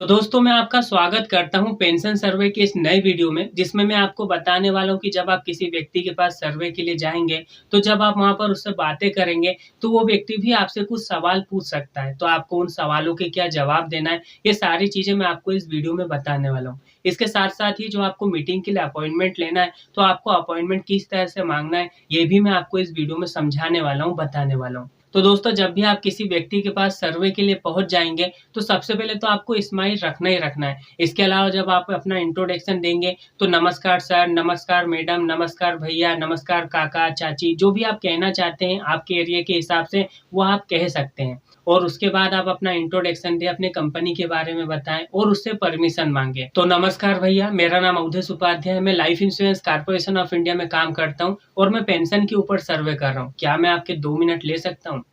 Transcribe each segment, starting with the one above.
तो दोस्तों मैं आपका स्वागत करता हूं पेंशन सर्वे के इस नए वीडियो में, जिसमें मैं आपको बताने वाला हूं कि जब आप किसी व्यक्ति के पास सर्वे के लिए जाएँगे, तो जब आप वहां पर उससे बातें करेंगे, तो वो व्यक्ति भी आपसे कुछ सवाल पूछ सकता है। तो आपको उन सवालों के क्या जवाब देना है, ये सारी चीज़ें मैं आपको इस वीडियो में बताने वाला हूँ। इसके साथ-साथ ही जो आपको मीटिंग के लिए अपॉइंटमेंट लेना है, तो आपको अपॉइंटमेंट किस तरह से माँगना है, ये भी मैं आपको इस वीडियो में समझाने वाला हूँ, बताने वाला हूँ। तो दोस्तों जब भी आप किसी व्यक्ति के पास सर्वे के लिए पहुँच जाएँगे, तो सबसे पहले तो आपको स्माइल रखना ही रखना है। इसके अलावा जब आप अपना इंट्रोडक्शन देंगे, तो नमस्कार सर, नमस्कार मैडम, नमस्कार भैया, नमस्कार काका, चाची, जो भी आप कहना चाहते हैं आपके एरिया के हिसाब से, वो आप कह सकते हैं। और उसके बाद आप अपना इंट्रोडक्शन दें, अपनी कंपनी के बारे में बताएँ और उससे परमिशन माँगे। तो नमस्कार भैया, मेरा नाम अवधेश उपाध्याय है, मैं life insurance corporation of India में काम करता हूँ और मैं पेंशन के ऊपर सर्वे कर रहा हूँ। क्या मैं आपके 2 मिनट ले सकता हूँ?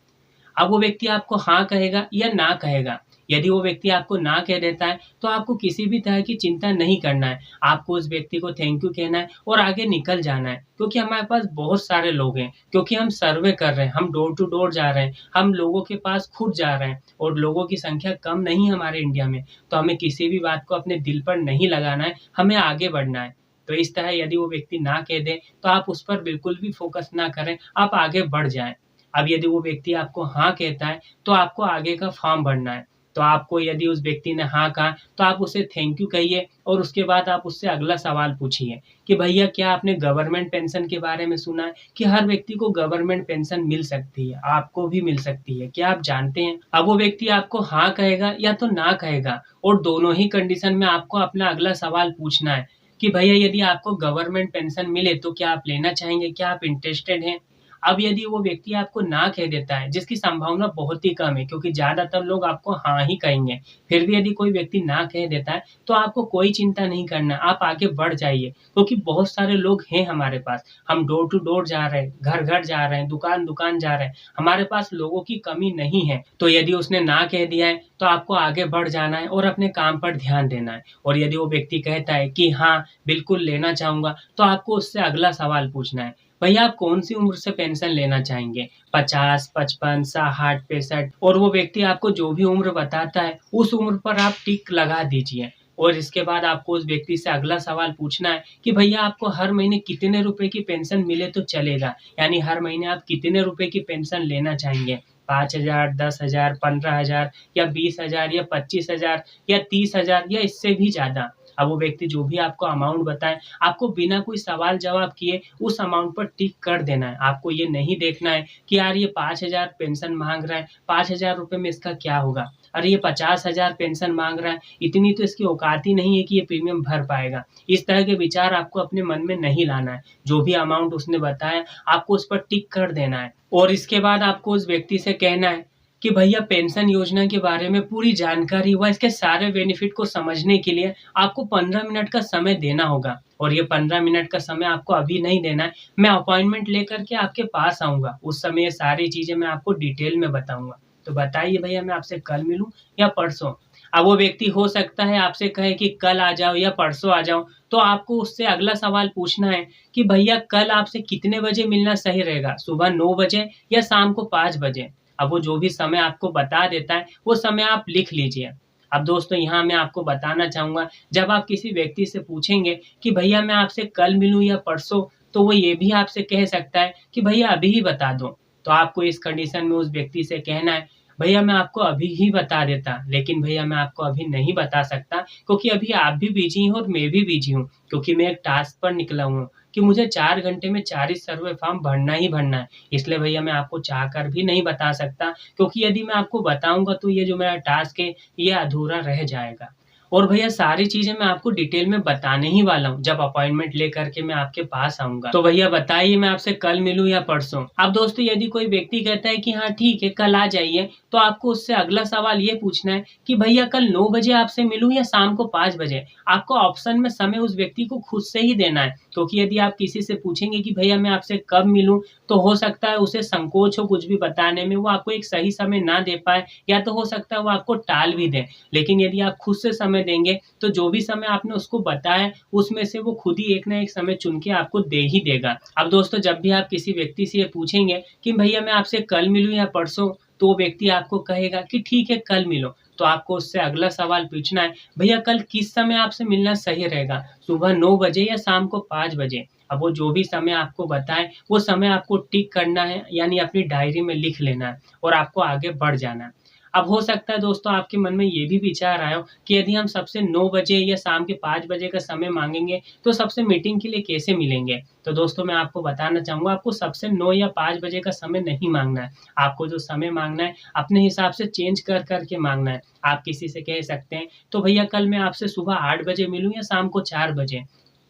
अब वो व्यक्ति आपको हाँ कहेगा या ना कहेगा। यदि वो व्यक्ति आपको ना कह देता है, तो आपको किसी भी तरह की चिंता नहीं करना है। आपको उस व्यक्ति को थैंक यू कहना है और आगे निकल जाना है। क्योंकि हमारे पास बहुत सारे लोग हैं, क्योंकि हम सर्वे कर रहे हैं, हम डोर टू डोर जा रहे हैं, हम लोगों के पास खुद जा रहे हैं और लोगों की संख्या कम नहीं है हमारे इंडिया में। तो हमें किसी भी बात को अपने दिल पर नहीं लगाना है, हमें आगे बढ़ना है। तो इस तरह यदि वो व्यक्ति ना कह दे, तो आप उस पर बिल्कुल भी फ़ोकस ना करें, आप आगे बढ़ जाएँ। अब यदि वो व्यक्ति आपको हाँ कहता है, तो आपको आगे का फॉर्म भरना है। तो आपको यदि उस व्यक्ति ने हाँ कहा, तो आप उसे थैंक यू कहिए और उसके बाद आप उससे अगला सवाल पूछिए कि भैया क्या आपने गवर्नमेंट पेंशन के बारे में सुना है कि हर व्यक्ति को गवर्नमेंट पेंशन मिल सकती है, आपको भी मिल सकती है, क्या आप जानते हैं? अब वो व्यक्ति आपको हाँ कहेगा या तो ना कहेगा और दोनों ही कंडीशन में आपको अपना अगला सवाल पूछना है कि भैया यदि आपको गवर्नमेंट पेंशन मिले, तो क्या आप लेना चाहेंगे? क्या आप इंटरेस्टेड हैं? अब यदि वो व्यक्ति आपको ना कह देता है, जिसकी संभावना बहुत ही कम है क्योंकि ज़्यादातर लोग आपको हाँ ही कहेंगे। फिर भी यदि कोई व्यक्ति ना कह देता है, तो आपको कोई चिंता नहीं करना, आप आगे बढ़ जाइए क्योंकि बहुत सारे लोग हैं हमारे पास। हम डोर टू डोर जा रहे हैं, घर-घर जा रहे हैं, दुकान-दुकान जा रहे हैं, हमारे पास लोगों की कमी नहीं है। तो यदि उसने ना कह दिया है, तो आपको आगे बढ़ जाना है और अपने काम पर ध्यान देना है। और यदि वो व्यक्ति कहता है कि हाँ, बिल्कुल लेना चाहूँगा, तो आपको उससे अगला सवाल पूछना है। भैया आप कौन-सी उम्र से पेंशन लेना चाहेंगे? 50, 55, 60, 65 और वो व्यक्ति आपको जो भी उम्र बताता है, उस उम्र पर आप टिक लगा दीजिए। और इसके बाद आपको उस व्यक्ति से अगला सवाल पूछना है कि भैया आपको हर महीने कितने रुपए की पेंशन मिले तो चलेगा? यानी हर महीने आप कितने रुपए की पेंशन लेना चाहेंगे? 5,000, 10,000, 15,000 या 20,000 या 25,000 या 30,000 या इससे भी ज़्यादा? अब वो व्यक्ति जो भी आपको अमाउंट बताए, आपको बिना कोई सवाल-जवाब किए उस अमाउंट पर टिक कर देना है। आपको ये नहीं देखना है कि यार ये 5,000 पेंशन माँग रहा है, 5,000 रुपए में इसका क्या होगा? अरे ये 50,000 पेंशन माँग रहा है, इतनी तो इसकी औकात ही नहीं है कि ये प्रीमियम भर पाएगा। इस तरह के विचार आपको अपने मन में नहीं लाना है। जो भी अमाउंट उसने बताया, आपको उस पर टिक कर देना है और इसके बाद आपको उस व्यक्ति से कहना है कि भैया पेंशन योजना के बारे में पूरी जानकारी व इसके सारे बेनिफिट को समझने के लिए आपको 15 मिनट का समय देना होगा और ये 15 मिनट का समय आपको अभी नहीं देना है। मैं अपॉइंटमेंट लेकर के आपके पास आऊँगा। उस समय ये सारी चीज़ें मैं आपको डिटेल में बताऊँगा। तो बताइए भैया मैं आपसे कल मिलूँ या परसों? अब वो व्यक्ति हो सकता है आपसे कहे कि कल आ जाओ या परसों आ जाओ, तो आपको उससे अगला सवाल पूछना है कि भैया कल आपसे कितने बजे मिलना सही रहेगा? सुबह 9 बजे या शाम को 5 बजे? अब वो जो भी समय आपको बता देता है, वो समय आप लिख लीजिए। अब दोस्तों यहाँ मैं आपको बताना चाहूँगा, जब आप किसी व्यक्ति से पूछेंगे कि भैया मैं आपसे कल मिलूँ या परसों, तो वो ये भी आपसे कह सकता है कि भैया अभी ही बता दो। तो आपको इस कंडीशन में उस व्यक्ति से कहना है, भैया मैं आपको अभी ही बता देता, लेकिन भैया मैं आपको अभी नहीं बता सकता क्योंकि अभी आप भी बिज़ी हैं और मैं भी बिज़ी हूँ, क्योंकि मैं एक टास्क पर निकला हुआ हूँ कि मुझे 4 घंटे में 4 ही सर्वे फॉर्म भरना ही भरना है। इसलिए भैया मैं आपको चाहकर भी नहीं बता सकता क्योंकि यदि मैं आपको बताऊँगा तो ये जो मेरा टास्क है, ये अधूरा रह जाएगा। और भैया सारी चीज़ें मैं आपको डिटेल में बताने ही वाला हूँ, जब अपॉइंटमेंट लेकर के मैं आपके पास आऊँगा। तो भैया बताइए मैं आपसे कल मिलूँ या परसों? अब दोस्तों यदि कोई व्यक्ति कहता है कि हाँ ठीक है, कल आ जाइए, तो आपको उससे अगला सवाल ये पूछना है कि भैया कल 9 बजे आपसे मिलूँ या शाम को 5 बजे? आपको ऑप्शन में समय उस व्यक्ति को खुद से ही देना है, क्योंकि यदि आप किसी से पूछेंगे कि भैया मैं आपसे कब मिलूँ, तो हो सकता है उसे संकोच हो कुछ भी बताने में, वो आपको एक सही समय ना दे पाए या तो हो सकता है वो आपको टाल भी दे। लेकिन यदि आप खुद से समय देंगे, तो जो भी समय आपने उसको बताया, उसमें से वो खुद ही एक ना एक समय चुन के आपको दे ही देगा। अब दोस्तों जब भी आप किसी व्यक्ति से ये पूछेंगे कि भैया मैं आपसे कल मिलूँ या परसों, तो वो व्यक्ति आपको कहेगा कि ठीक है कल मिलो। तो आपको उससे अगला सवाल पूछना है, भैया कल किस समय आपसे मिलना सही रहेगा? सुबह 9 बजे या शाम को 5 बजे? अब वो जो भी समय आपको बताएँ, वो समय आपको टिक करना है, यानी अपनी डायरी में लिख लेना है और आपको आगे बढ़ जाना है। अब हो सकता है दोस्तों आपके मन में ये भी विचार आया हो कि यदि हम सबसे 9 बजे या शाम के 5 बजे का समय माँगेंगे, तो सबसे मीटिंग के लिए कैसे मिलेंगे? तो दोस्तों मैं आपको बताना चाहूँगा, आपको सबसे 9 या 5 बजे का समय नहीं माँगना है। आपको जो समय माँगना है, अपने हिसाब से चेंज कर के माँगना है। आप किसी से कह सकते हैं, तो भैया कल मैं आपसे सुबह 8 बजे मिलूँ या शाम को 4 बजे?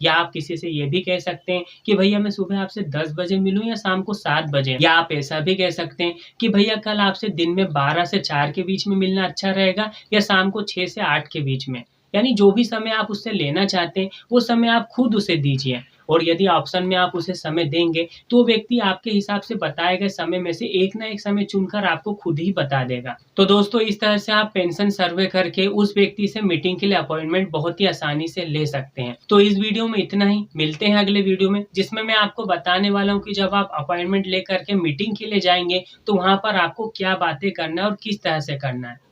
या आप किसी से ये भी कह सकते हैं कि भैया मैं सुबह आपसे 10 बजे मिलूँ या शाम को 7 बजे? या आप ऐसा भी कह सकते हैं कि भैया कल आपसे दिन में 12 से 4 के बीच में मिलना अच्छा रहेगा या शाम को 6 से 8 के बीच में? यानी जो भी समय आप उससे लेना चाहते हैं, वो समय आप खुद उसे दीजिए। और यदि ऑप्शन में आप उसे समय देंगे, तो वो व्यक्ति आपके हिसाब से बताए गए समय में से एक ना एक समय चुनकर आपको खुद ही बता देगा। तो दोस्तों इस तरह से आप पेंशन सर्वे करके उस व्यक्ति से मीटिंग के लिए अपॉइंटमेंट बहुत ही आसानी से ले सकते हैं। तो इस वीडियो में इतना ही, मिलते हैं अगले वीडियो में, जिसमें मैं आपको बताने वाला हूँ कि जब आप अपॉइंटमेंट लेकर के मीटिंग के लिए जाएँगे, तो वहाँ पर आपको क्या बातें करना है और किस तरह से करना है।